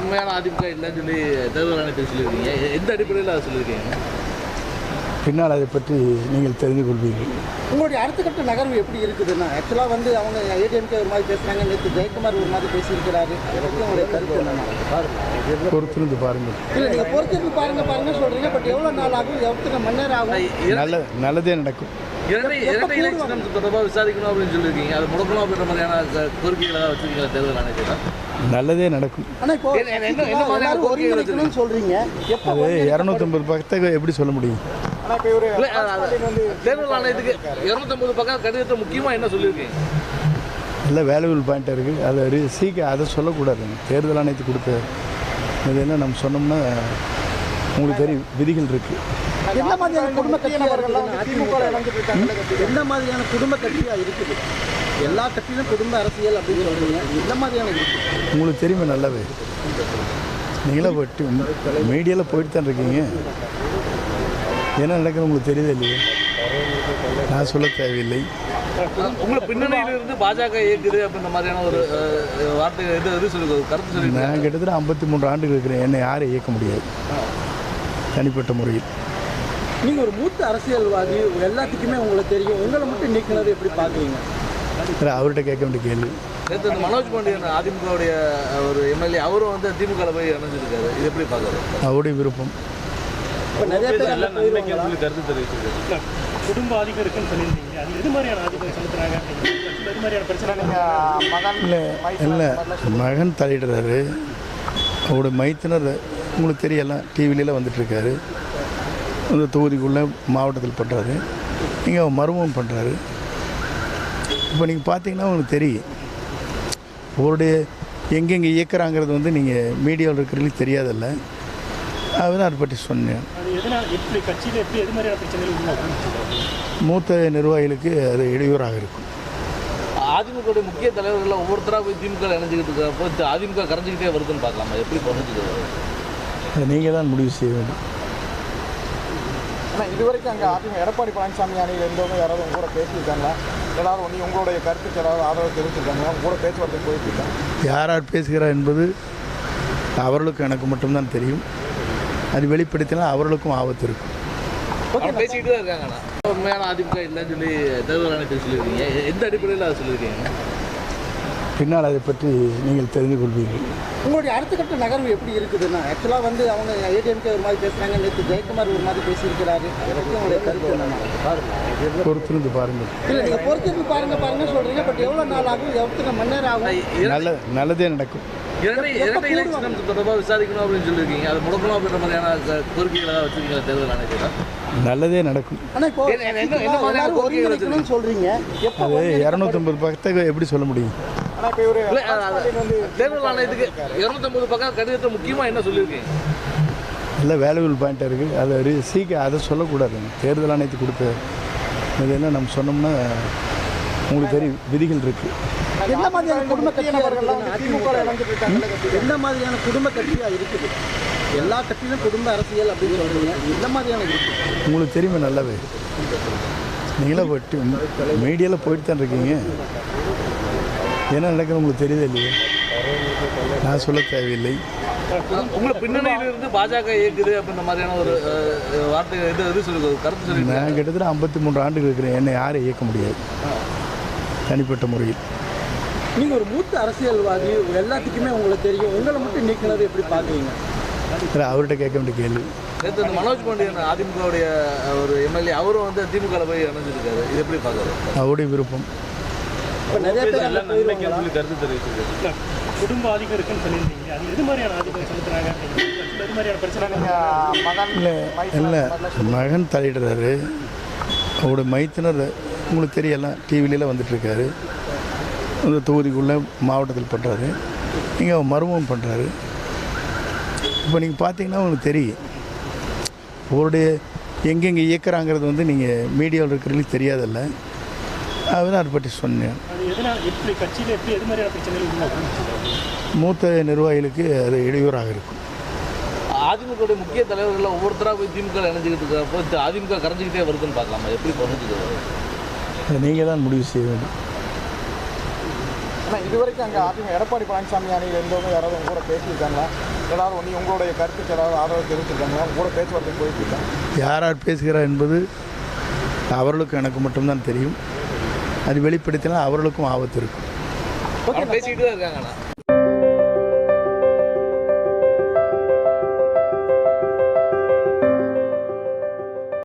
உண்மையான அதிமுக இல்லைன்னு சொல்லி தேர்தல் ஆணையத்தில் சொல்லியிருக்கீங்க. எந்த அடிப்படையில் அதை சொல்லியிருக்கீங்க? பின்னால் அதை பற்றி நீங்கள் தெரிந்து கொள்வீர்கள். உங்களுடைய அடுத்த கட்ட நகர்வு எப்படி இருக்குதுன்னா, ஆக்சுவலாக வந்து அவங்க ஏடிஎம்கே ஒரு மாதிரி பேசுகிறாங்க, நேற்று ஜெயக்குமார் ஒரு மாதிரி பேசியிருக்கிறாரு. அதை பற்றி உங்களுடைய கருத்து என்னன்னா? பொறுத்திருந்து பாருங்கள். இல்லை, நீங்கள் பொறுத்திருந்து பாருங்க சொல்கிறீங்க. பட் எவ்வளோ நாள் ஆகும், எத்தனை மணி நேரம் ஆகும்? நல்லதே நடக்கும். இரட்டை எலெக்ஷன் தொடர்பாக விசாரிக்கணும் அப்படின்னு சொல்லியிருக்கீங்க. அது முடக்கணும் அப்படின்ற மாதிரியான கோரிக்கைகளை தான் வச்சுருக்கீங்க தேர்தல் ஆணையத்தில். நல்லதே நடக்கும். ஆனால் இப்போ என்ன மாதிரியான கோரிக்கைகள் வச்சுக்கணும்னு சொல்கிறீங்க? அது 250 பக்கத்தை எப்படி சொல்ல முடியும்? தேர்தல் ஆணையத்துக்கு 250 பக்கம் கடிதத்தை முக்கியமாக என்ன சொல்லியிருக்கீங்க? நல்ல வேல்யூபிள் பாயிண்ட் இருக்குது. அது சீக்கிரம் அதை சொல்லக்கூடாது. தேர்தல் ஆணையத்துக்கு கொடுத்த இது என்ன நம்ம சொன்னோம்னா உங்களுக்கு தெரியும், விதிகள் இருக்குது. என்ன மாதிரியான குடும்ப கட்சியாக அதிமுக என்ன மாதிரியான குடும்ப கட்சியாக இருக்குது? எல்லா கட்சியிலும் குடும்ப அரசியல் அப்படின்னு சொல்கிறீங்க. என்ன மாதிரியான இருக்குது உங்களுக்கு தெரியுமே நல்லாவே. நீங்களே போயிட்டு மீடியாவில் போயிட்டு தான் இருக்கீங்க. என்ன நடக்குது உங்களுக்கு தெரியுதே இல்லையா? நான் சொல்ல தேவையில்லை. உங்களை பின்னணியில் இருந்து பாஜக இயக்குது அப்படின்ற மாதிரியான ஒரு வார்த்தை எது சொல்லுங்க, கருத்து சொல்லி. நான் கிட்டத்தட்ட 53 ஆண்டுகள் இருக்கிறேன். என்னை யாரும் இயக்க முடியாது தனிப்பட்ட முறையில். நீங்கள் ஒரு மூத்த அரசியல்வாதி, எல்லாத்துக்குமே உங்களுக்கு தெரியும். உங்களை மட்டும் நீக்கினது எப்படி பார்க்குறீங்க? அவர்கிட்ட கேட்க வேண்டிய கேள்வி. நேற்று மனோஜ் பாண்டியன் அதிமுகவுடைய ஒரு எம்எல்ஏ அவரும் வந்து திமுக போய் இணைஞ்சிருக்காரு. இது எப்படி பார்க்குறது? அவருடைய விருப்பம். இப்போ நிறைய பேர் சொல்லி கருத்து தெரிவிச்சிருக்காரு. குடும்ப ஆதிக்கம் இருக்குன்னு சொல்லியிருந்தீங்க. அது எது மாதிரியான ஆதிக்கம் செலுத்துறாங்க? எது மாதிரியான பிரச்சனை? இல்லை மகன் தலையிடுறாரு. அவருடைய மைத்தினர் உங்களுக்கு தெரியலாம், டிவிலெலாம் வந்துட்டுருக்காரு. அந்த தொகுதிக்குள்ளே மாவட்டத்தில் பண்ணுறாரு. நீங்கள் அவர் மருமகம் பண்ணுறாரு. இப்போ நீங்கள் பார்த்தீங்கன்னா உங்களுக்கு தெரியும் அவருடைய எங்கெங்கே இயக்குறாங்கிறது வந்து நீங்கள் மீடியாவில் இருக்கிறவங்களுக்கு தெரியாதில்ல. அதுதான் அதை பற்றி சொன்னேன். மூத்த நிர்வாகிகளுக்கு அது இடையூறாக இருக்கும். அதிமுக முக்கிய தலைவர்கள் ஒவ்வொருத்தராக போய் திமுக இணைஞ்சிக்கிட்டு இருக்கிறப்போ அதிமுக கரைஞ்சிக்கிட்டே வருதுன்னு பார்க்கலாமா? எப்படி பண்ணிட்டு அதை நீங்கள் தான் முடிவு செய்ய வேண்டும். ஆனால் இதுவரைக்கும் அங்கே அதிமுக எடப்பாடி பழனிசாமி அணியில் இருந்தவங்க யாராவது உங்க கூட பேசியிருக்காங்களா? எல்லாரும் வந்து உங்களுடைய கருத்துக்கு ஏதாவது ஆதரவு தெரிவிச்சிருக்காங்களா? உங்க கூட பேச்சுவார்த்தை போயிட்டு இருக்காங்க. யார் யார் பேசுகிறார் என்பது அவர்களுக்கும் எனக்கு மட்டும்தான் தெரியும். அது வெளிப்படுத்தினால் அவர்களுக்கும் ஆபத்து இருக்கும். பேசிக்கிட்டு தான் இருக்காங்கண்ணா. உண்மையான அதிமுக இல்லைன்னு சொல்லி தேர்தல் ஆணையத்தில் சொல்லியிருக்கீங்க. எந்த அடிப்படையில் அதை சொல்லியிருக்கீங்க? பின்னால் அதை பற்றி நீங்கள் தெரிந்து கொள்வீர்கள். உங்களுடைய அடுத்த கட்ட நகர்வு எப்படி இருக்குதுன்னா, ஆக்சுவலாக வந்து அவங்க ஏடிஎம்கே ஒரு மாதிரி பேசுகிறாங்க, நேற்று ஜெயக்குமார் ஒரு மாதிரி பேசியிருக்கிறாரு. அதை பற்றி உங்களுடைய கருத்து என்னன்னா? பொறுத்திருந்து பாருங்கள். இல்லை, நீங்கள் பொறுத்திருந்து பாருங்க சொல்கிறீங்க. பட் எவ்வளோ நாள் ஆகும், எத்தனை மணி நேரம் ஆகும்? நல்லதே நடக்கும். இரட்டை எலெக்ஷன் தொடர்பாக விசாரிக்கணும் அப்படின்னு சொல்லியிருக்கீங்க. அது முடக்கணும் அப்படின்ற மாதிரியான கோரிக்கைகளை தான் வச்சுருக்கீங்க தேர்தல் ஆணையத்தில். நல்லதே நடக்கும். ஆனால் இப்போ என்ன மாதிரியான கோரிக்கைகள் வச்சுக்கணும்னு சொல்கிறீங்க? அது 250 பக்கத்தை எப்படி சொல்ல முடியும்? தேர்தல் ஆணையத்துக்கு 250 பக்கம் கடிதத்தை முக்கியமாக என்ன சொல்லியிருக்கீங்க? நல்ல வேல்யூபிள் பாயிண்ட் இருக்குது. அது சீக்கிரம் அதை சொல்லக்கூடாது. தேர்தல் ஆணையத்துக்கு கொடுத்த இது என்ன நம்ம சொன்னோம்னா உங்களுக்கு தெரியும், விதிகள் இருக்குது. என்ன மாதிரியான குடும்ப கட்சியாக அதிமுக என்ன மாதிரியான குடும்ப கட்சியாக இருக்குது? எல்லா கட்சியிலும் குடும்ப அரசியல் அப்படின்னு சொல்கிறீங்க. என்ன மாதிரியான இருக்குது உங்களுக்கு தெரியுமே நல்லாவே. நீங்களே போயிட்டு மீடியாவில் போயிட்டு தான் இருக்கீங்க. என்ன நடக்குது உங்களுக்கு தெரியுதே இல்லையா? நான் சொல்ல தேவையில்லை. உங்களை பின்னணியில் இருந்து பாஜக இயக்குது அப்படின்ற மாதிரியான ஒரு வார்த்தை எது சொல்லுங்க, கருத்து சொல்லி. நான் கிட்டத்தட்ட 53 ஆண்டுகள் இருக்கிறேன். என்னை யாரும் இயக்க முடியாது தனிப்பட்ட முறையில். நீங்கள் ஒரு மூத்த அரசியல்வாதி, எல்லாத்துக்குமே உங்களுக்கு தெரியும். உங்களை மட்டும் நீக்கினது எப்படி பார்க்குறீங்க? அவர்கிட்ட கேட்க வேண்டிய கேள்வி. நேற்று மனோஜ் பாண்டியன் அதிமுகவுடைய ஒரு எம்எல்ஏ அவரும் வந்து திமுக போய் இணைஞ்சிருக்காரு. இது எப்படி பார்க்குறது? அவருடைய விருப்பம். இப்போ நிறைய பேர் சொல்லி கருத்து தெரிவிச்சிருக்காரு. குடும்ப ஆதிக்கம் இருக்குன்னு சொல்லியிருந்தீங்க. அது எது மாதிரியான ஆதிக்கம் செலுத்துறாங்க? எது மாதிரியான பிரச்சனை? இல்லை மகன் தலையிடுறாரு. அவருடைய மைத்தினர் உங்களுக்கு தெரியலாம், டிவிலெலாம் வந்துட்டுருக்காரு. அந்த தொகுதிக்குள்ளே மாவட்டத்தில் பண்ணுறாரு. நீங்கள் அவர் மருமகம் பண்ணுறாரு. இப்போ நீங்கள் பார்த்தீங்கன்னா உங்களுக்கு தெரியும் அவருடைய எங்கெங்கே இயக்குறாங்கிறது வந்து நீங்கள் மீடியாவில் இருக்கிறவங்களுக்கு தெரியாதில்ல. அதுதான் அதை பற்றி சொன்னேன். மூத்த நிர்வாகிகளுக்கு அது இடையூறாக இருக்கும். அதிமுக முக்கிய தலைவர்கள் ஒவ்வொருத்தராக போய் திமுக இணைஞ்சிக்கிட்டு இருக்கிறப்போ அதிமுக கரைஞ்சிக்கிட்டே வருதுன்னு பார்க்கலாமா? எப்படி பண்ணிட்டு நீங்கள் தான் முடிவு செய்ய வேண்டும். ஆனால் இதுவரைக்கும் அங்கே அதிமுக எடப்பாடி பழனிசாமி அணியில் இருந்தவங்க யாராவது உங்க கூட பேசியிருக்காங்களா? ஏதாவது ஒன்று உங்களுடைய கருத்துக்கு ஏதாவது ஆதரவு தெரிவிச்சிருக்காங்களா? உங்க கூட பேச்சுவார்த்தை போயிட்டு இருக்காங்க. யார் யார் பேசுகிறார் என்பது அவர்களுக்கும் எனக்கு மட்டும்தான் தெரியும். அது வெளிப்படுத்தினால் அவர்களுக்கும் ஆபத்து இருக்கும். பேசிக்கிட்டு தான் இருக்காங்கண்ணா.